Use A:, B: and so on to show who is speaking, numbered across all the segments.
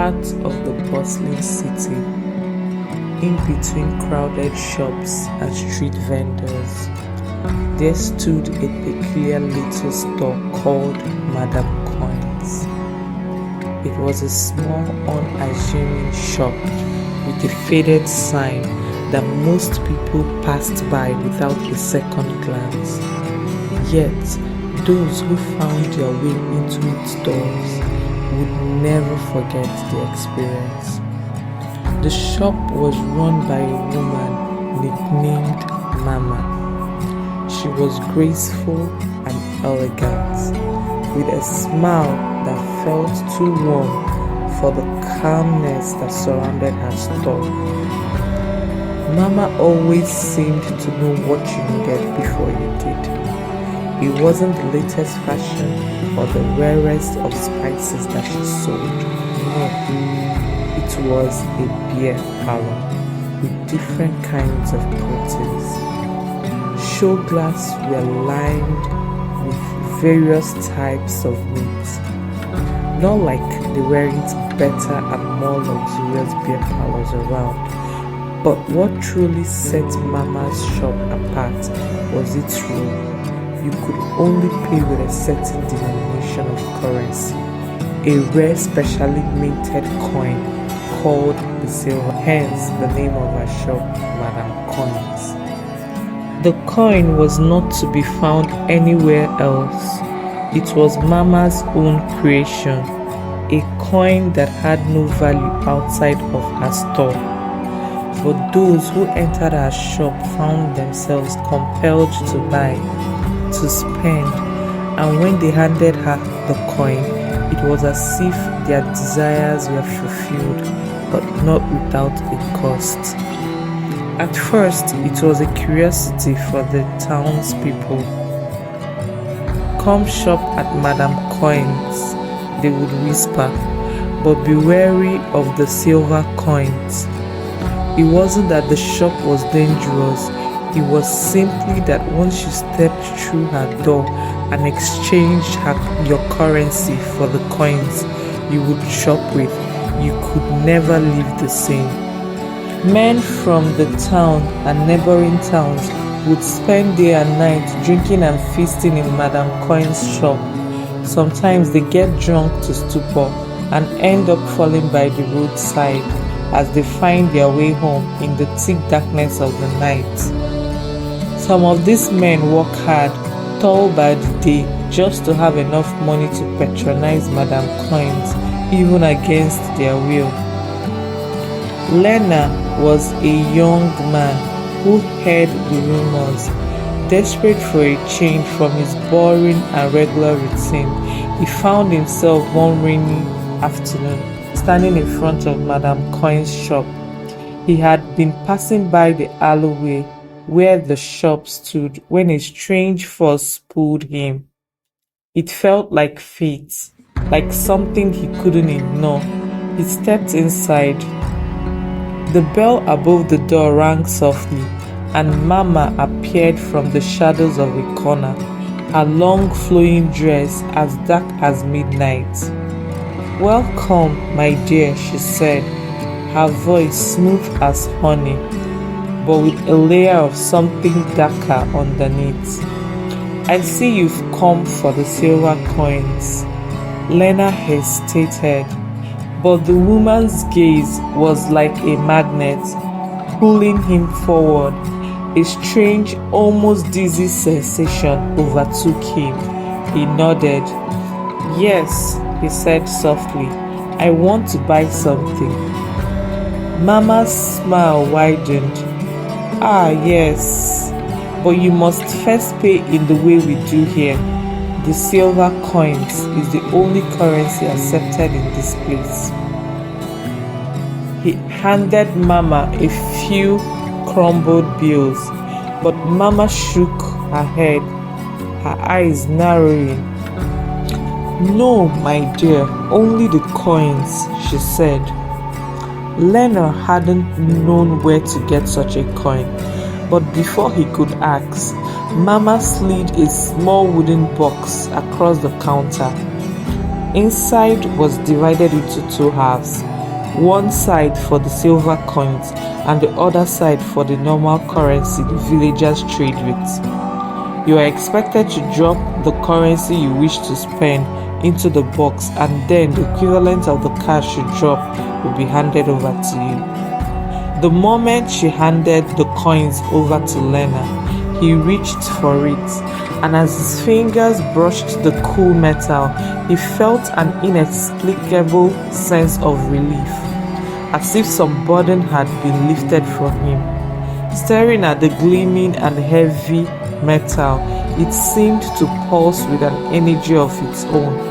A: heart of the bustling city, in between crowded shops and street vendors, there stood a peculiar little store called Madame Coins. It was a small, unassuming shop with a faded sign that most people passed by without a second glance. Yet, those who found their way into its doors would never forget the experience. The shop was run by a woman nicknamed Mama. She was graceful and elegant, with a smile that felt too warm for the calmness that surrounded her store. Mama always seemed to know what you needed before you did. It wasn't the latest fashion or the rarest of spices that she sold. No, it was a beer parlor with different kinds of proteins. Show glass were lined with various types of meat. Not like the weren't better and more luxurious beer parlors around, but what truly set Mama's shop apart was its rule. You could only pay with a certain denomination of currency, a rare specially minted coin called the silver, hence the name of our shop, Madame Coins. The coin was not to be found anywhere else. It was Mama's own creation, a coin that had no value outside of her store. But those who entered her shop found themselves compelled to buy, to spend, and when they handed her the coin, it was as if their desires were fulfilled, but not without a cost. At first, it was a curiosity for the townspeople. "Come shop at Madame Coins," they would whisper, "but be wary of the silver coins." It wasn't that the shop was dangerous, it was simply that once you stepped through her door and exchanged your currency for the coins you would shop with, you could never leave the same. Men from the town and neighboring towns would spend day and night drinking and feasting in Madame Coin's shop. Sometimes they get drunk to stupor and end up falling by the roadside as they find their way home in the thick darkness of the night. Some of these men work hard, toil by the day, just to have enough money to patronize Madame Coins, even against their will. Leonard was a young man who heard the rumors. Desperate for a change from his boring and regular routine, he found himself one rainy afternoon standing in front of Madame Coin's shop. He had been passing by the alleyway where the shop stood when a strange force pulled him. It felt like fate, like something he couldn't ignore. He stepped inside. The bell above the door rang softly, and Mama appeared from the shadows of a corner, her long flowing dress as dark as midnight. "Welcome, my dear," she said, her voice smooth as honey, but with a layer of something darker underneath. "I see you've come for the silver coins." Lena hesitated, but the woman's gaze was like a magnet, pulling him forward. A strange, almost dizzy sensation overtook him. He nodded. "Yes," he said softly, "I want to buy something." Mama's smile widened. "Ah, yes, but you must first pay in the way we do here. The silver coins is the only currency accepted in this place." He handed Mama a few crumbled bills, but Mama shook her head, her eyes narrowing. "No, my dear, only the coins," she said. Leonard hadn't known where to get such a coin, but before he could ask, Mama slid a small wooden box across the counter. Inside was divided into two halves, one side for the silver coins and the other side for the normal currency the villagers trade with. You are expected to drop the currency you wish to spend into the box, and then the equivalent of the cash you drop will be handed over to you. The moment she handed the coins over to Lena, he reached for it, and as his fingers brushed the cool metal, he felt an inexplicable sense of relief, as if some burden had been lifted from him. Staring at the gleaming and heavy metal, it seemed to pulse with an energy of its own.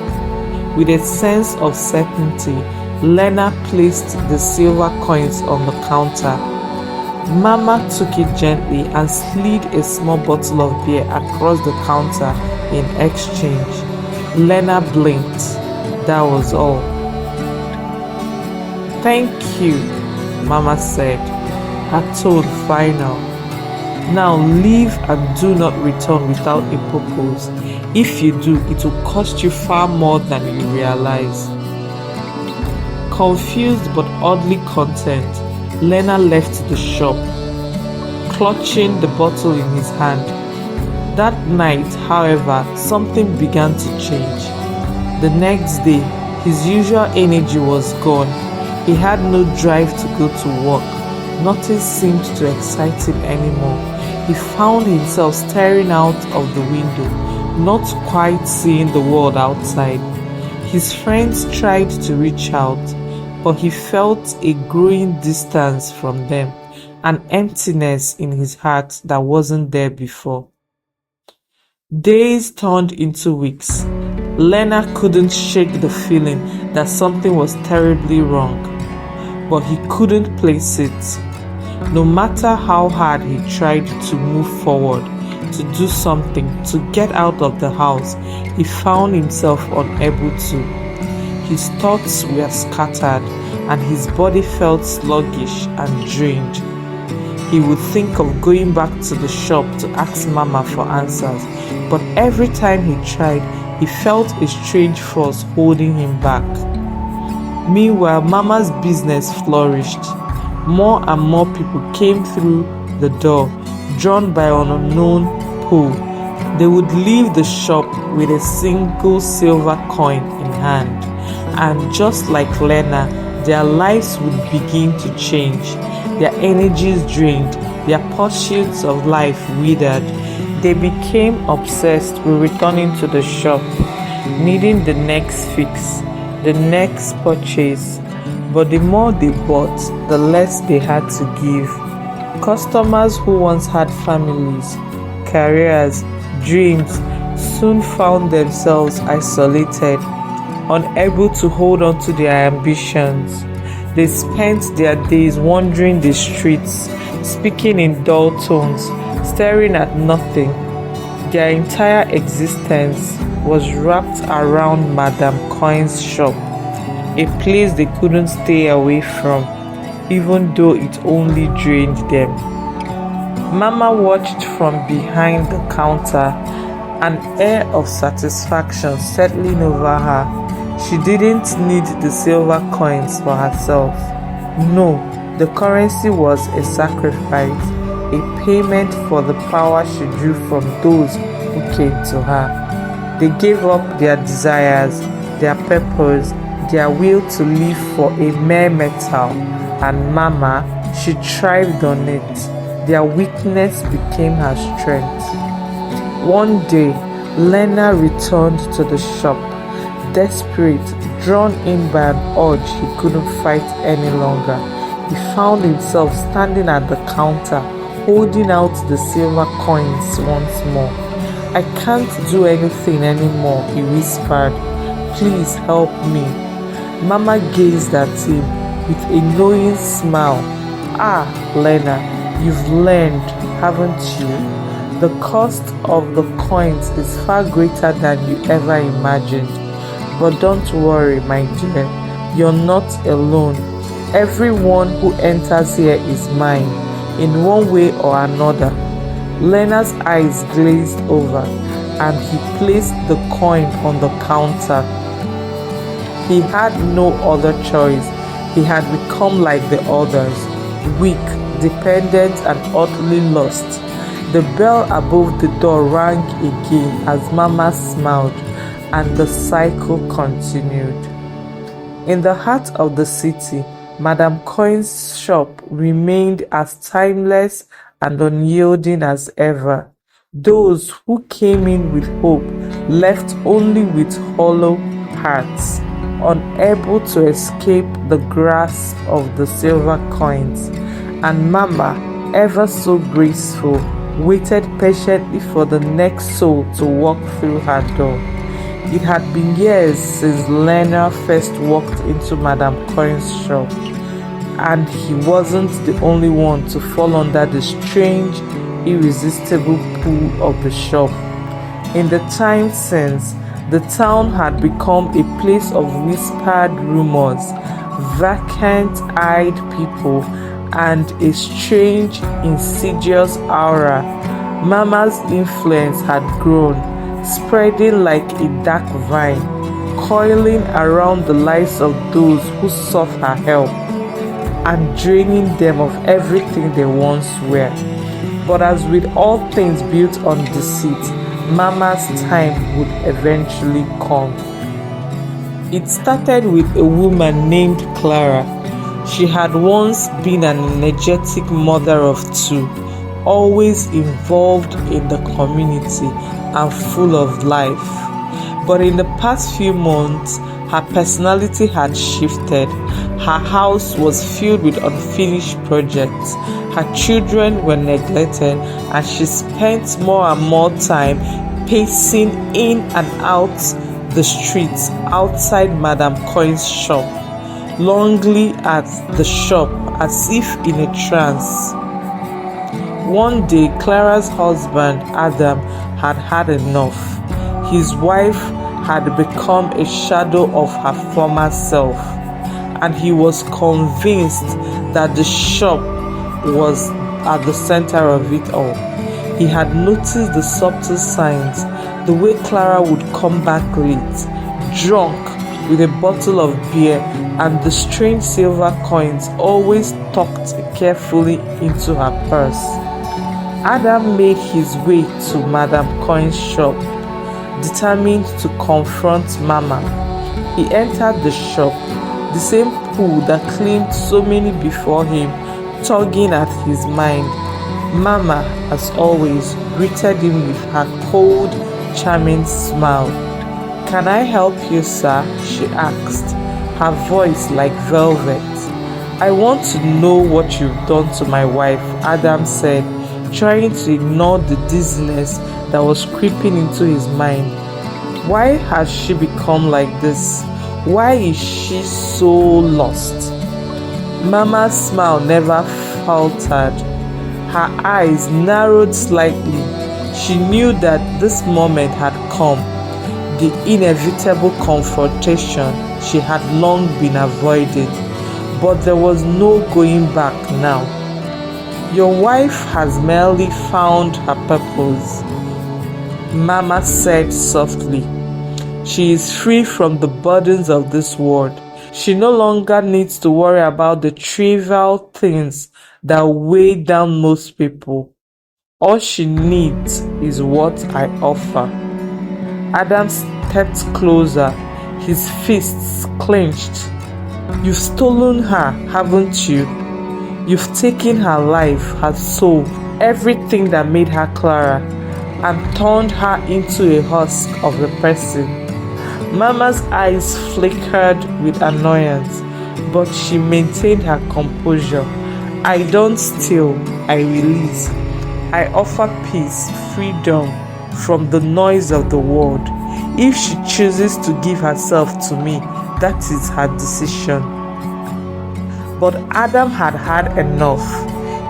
A: With a sense of certainty, Lena placed the silver coins on the counter. Mama took it gently and slid a small bottle of beer across the counter in exchange. Lena blinked. That was all. "Thank you," Mama said, her tone final. "Now leave and do not return without a purpose. If you do, it will cost you far more than you realize." Confused but oddly content, Lena left the shop, clutching the bottle in his hand. That night, however, something began to change. The next day, his usual energy was gone. He had no drive to go to work. Nothing seemed to excite him anymore. He found himself staring out of the window, not quite seeing the world outside. His friends tried to reach out, but he felt a growing distance from them, an emptiness in his heart that wasn't there before. Days turned into weeks. Lena couldn't shake the feeling that something was terribly wrong, but he couldn't place it. No matter how hard he tried to move forward, to do something, to get out of the house, he found himself unable to. His thoughts were scattered, and his body felt sluggish and drained. He would think of going back to the shop to ask Mama for answers, but every time he tried, he felt a strange force holding him back. Meanwhile, Mama's business flourished. More and more people came through the door, drawn by an unknown pull. They would leave the shop with a single silver coin in hand, and just like Lena, their lives would begin to change. Their energies drained, their pursuits of life withered. They became obsessed with returning to the shop, needing the next fix, the next purchase. But the more they bought, the less they had to give. Customers who once had families, careers, dreams, soon found themselves isolated, unable to hold on to their ambitions. They spent their days wandering the streets, speaking in dull tones, staring at nothing. Their entire existence was wrapped around Madame Coin's shop, a place they couldn't stay away from, even though it only drained them. Mama watched from behind the counter, an air of satisfaction settling over her. She didn't need the silver coins for herself. No, the currency was a sacrifice, a payment for the power she drew from those who came to her. They gave up their desires, their purpose, their will to live for a mere metal, and Mama, she thrived on it. Their weakness became her strength. One day, Lena returned to the shop, desperate, drawn in by an urge he couldn't fight any longer. He found himself standing at the counter, holding out the silver coins once more. "I can't do anything anymore," he whispered. "Please help me." Mama gazed at him with a knowing smile. "Ah, Lena, you've learned, haven't you? The cost of the coins is far greater than you ever imagined. But don't worry, my dear, you're not alone. Everyone who enters here is mine, in one way or another." Lena's eyes glazed over, and he placed the coin on the counter. He had no other choice. He had become like the others, weak, dependent, and utterly lost. The bell above the door rang again as Mama smiled, and the cycle continued. In the heart of the city, Madame Coin's shop remained as timeless and unyielding as ever. Those who came in with hope left only with hollow hearts, unable to escape the grasp of the silver coins. And Mama, ever so graceful, waited patiently for the next soul to walk through her door. It had been years since Leonard first walked into Madame Coin's shop, and he wasn't the only one to fall under the strange, irresistible pull of the shop. In the time since, the town had become a place of whispered rumors, vacant-eyed people, and a strange, insidious aura. Mama's influence had grown, spreading like a dark vine, coiling around the lives of those who sought her help, and draining them of everything they once were. But as with all things built on deceit, Mama's time would eventually come. It started with a woman named Clara. She had once been an energetic mother of two, always involved in the community and full of life. But in the past few months, her personality had shifted. Her house was filled with unfinished projects. Her children were neglected, and she spent more and more time pacing in and out the streets outside Madame Coin's shop, longingly at the shop as if in a trance. One day, Clara's husband, Adam, had had enough. His wife had become a shadow of her former self, and he was convinced that the shop was at the center of it all. He had noticed the subtle signs, the way Clara would come back late, drunk, with a bottle of beer, and the strange silver coins always tucked carefully into her purse. Adam made his way to Madame Coin's shop, determined to confront Mama. He entered the shop, the same pool that claimed so many before him, tugging at his mind. Mama, as always, greeted him with her cold, charming smile. "Can I help you, sir?" she asked, her voice like velvet. "I want to know what you've done to my wife," Adam said, trying to ignore the dizziness that was creeping into his mind. Why has she become like this? Why is she so lost? Mama's smile never faltered. Her eyes narrowed slightly. She knew that this moment had come, the inevitable confrontation she had long been avoiding. But there was no going back now. "Your wife has merely found her purpose," Mama said softly. "She is free from the burdens of this world. She no longer needs to worry about the trivial things that weigh down most people. All she needs is what I offer." Adam stepped closer, his fists clenched. "You've stolen her, haven't you? You've taken her life, her soul, everything that made her Clara, and turned her into a husk of a person." Mama's eyes flickered with annoyance, but she maintained her composure. "I don't steal, I release. I offer peace, freedom from the noise of the world. If she chooses to give herself to me, that is her decision." But Adam had had enough.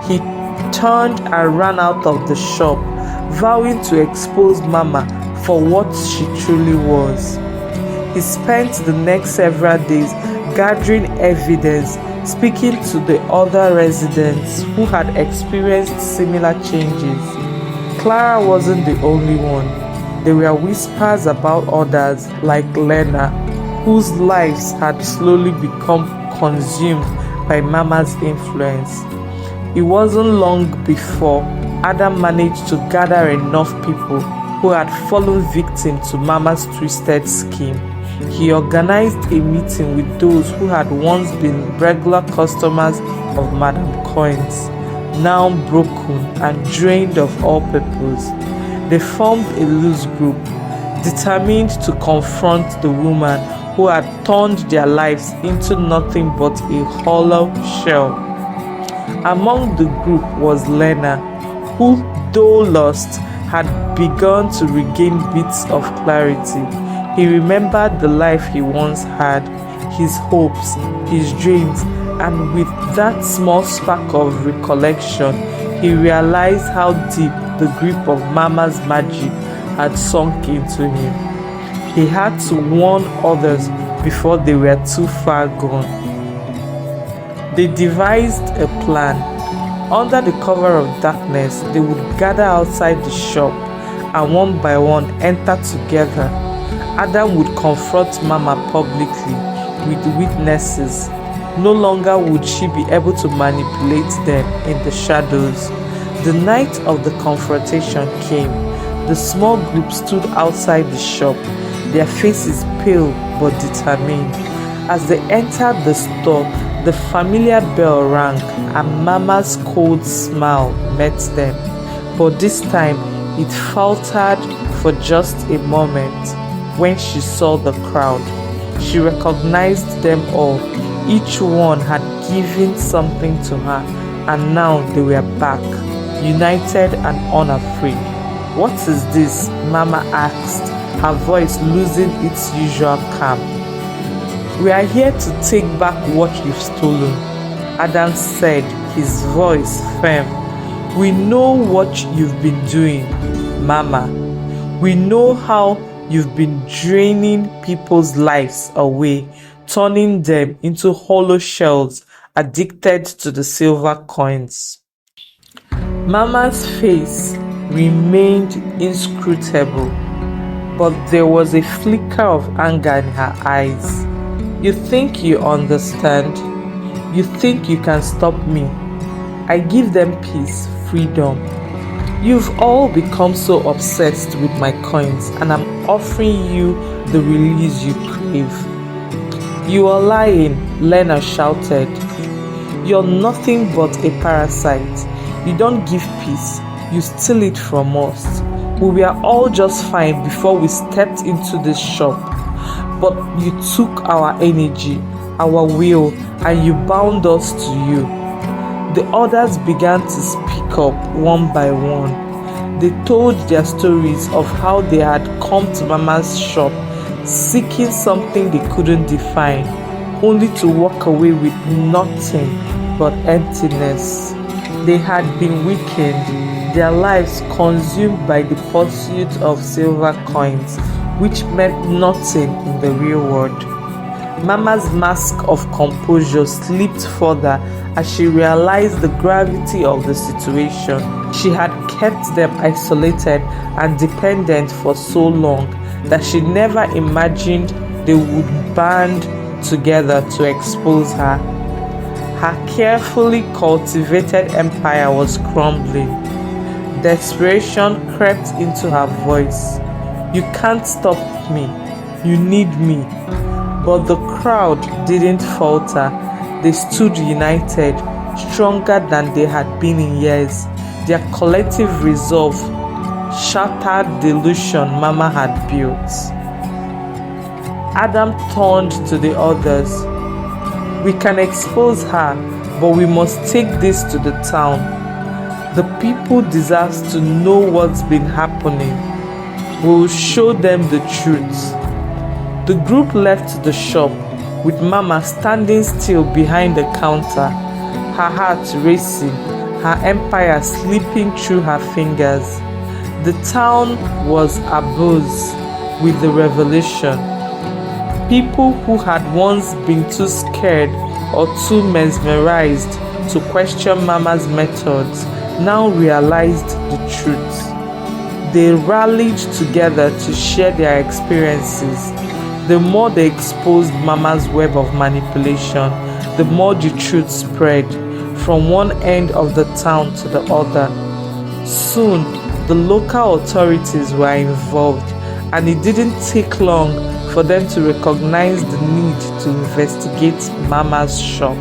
A: He turned and ran out of the shop, vowing to expose Mama for what she truly was. He spent the next several days gathering evidence, speaking to the other residents who had experienced similar changes. Clara wasn't the only one. There were whispers about others like Lena, whose lives had slowly become consumed by Mama's influence. It wasn't long before Adam managed to gather enough people who had fallen victim to Mama's twisted scheme. He organized a meeting with those who had once been regular customers of Madame Coins, now broken and drained of all purpose. They formed a loose group, determined to confront the woman who had turned their lives into nothing but a hollow shell. Among the group was Lena, who, though lost, had begun to regain bits of clarity. He remembered the life he once had, his hopes, his dreams, and with that small spark of recollection, he realized how deep the grip of Mama's magic had sunk into him. He had to warn others before they were too far gone. They devised a plan. Under the cover of darkness, they would gather outside the shop and one by one enter together. Adam would confront Mama publicly with witnesses. No longer would she be able to manipulate them in the shadows. The night of the confrontation came. The small group stood outside the shop, their faces pale but determined. As they entered the store, the familiar bell rang and Mama's cold smile met them. But this time, it faltered for just a moment when she saw the crowd. She recognized them all. Each one had given something to her, and now they were back, united and unafraid. "What is this?" Mama asked, her voice losing its usual calm. "We are here to take back what you've stolen," Adam said, his voice firm. "We know what you've been doing, Mama. We know how you've been draining people's lives away, turning them into hollow shells addicted to the silver coins." Mama's face remained inscrutable, but there was a flicker of anger in her eyes. "You think you understand? You think you can stop me? I give them peace, freedom. You've all become so obsessed with my coins, and I'm offering you the release you crave." "You are lying," Lena shouted. "You're nothing but a parasite. You don't give peace, you steal it from us. We were all just fine before we stepped into this shop. But you took our energy, our will, and you bound us to you." The others began to speak up one by one. They told their stories of how they had come to Mama's shop seeking something they couldn't define, only to walk away with nothing but emptiness. They had been weakened, their lives consumed by the pursuit of silver coins, which meant nothing in the real world. Mama's mask of composure slipped further as she realized the gravity of the situation. She had kept them isolated and dependent for so long that she never imagined they would band together to expose her. Her carefully cultivated empire was crumbling. Desperation crept into her voice. "You can't stop me. You need me." But the crowd didn't falter. They stood united, stronger than they had been in years. Their collective resolve shattered the illusion Mama had built. Adam turned to the others. "We can expose her, but we must take this to the town. The people deserve to know what's been happening. We'll show them the truth." The group left the shop, with Mama standing still behind the counter, her heart racing, her empire slipping through her fingers. The town was abuzz with the revelation. People who had once been too scared or too mesmerized to question Mama's methods now realized the truth. They rallied together to share their experiences. The more they exposed Mama's web of manipulation, the more the truth spread from one end of the town to the other. Soon, the local authorities were involved, and it didn't take long for them to recognize the need to investigate Mama's shop.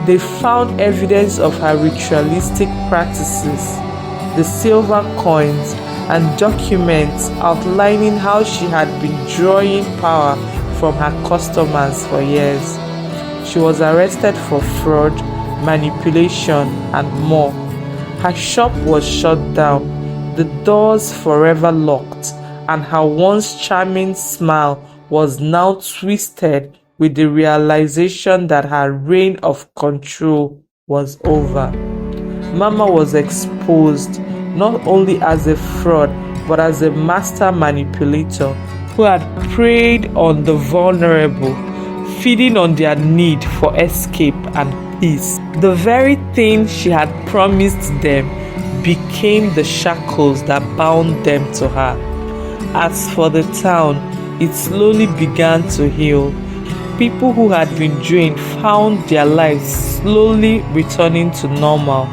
A: They found evidence of her ritualistic practices, the silver coins, and documents outlining how she had been drawing power from her customers for years. She was arrested for fraud, manipulation, and more. Her shop was shut down, the doors forever locked, and her once charming smile was now twisted with the realization that her reign of control was over. Mama was exposed not only as a fraud but as a master manipulator who had preyed on the vulnerable, feeding on their need for escape and peace. The very thing she had promised them became the shackles that bound them to her. As for the town, it slowly began to heal. People who had been drained found their lives slowly returning to normal.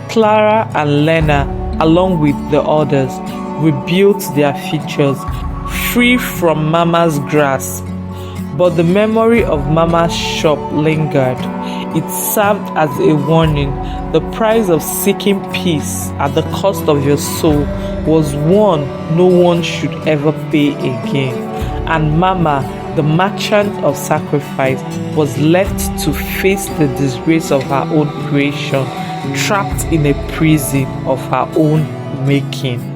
A: Clara and Lena, along with the others, rebuilt their futures, free from Mama's grasp. But the memory of Mama's shop lingered. It served as a warning. The price of seeking peace at the cost of your soul was one no one should ever pay again. And Mama, the merchant of sacrifice, was left to face the disgrace of her own creation, trapped in a prison of her own making.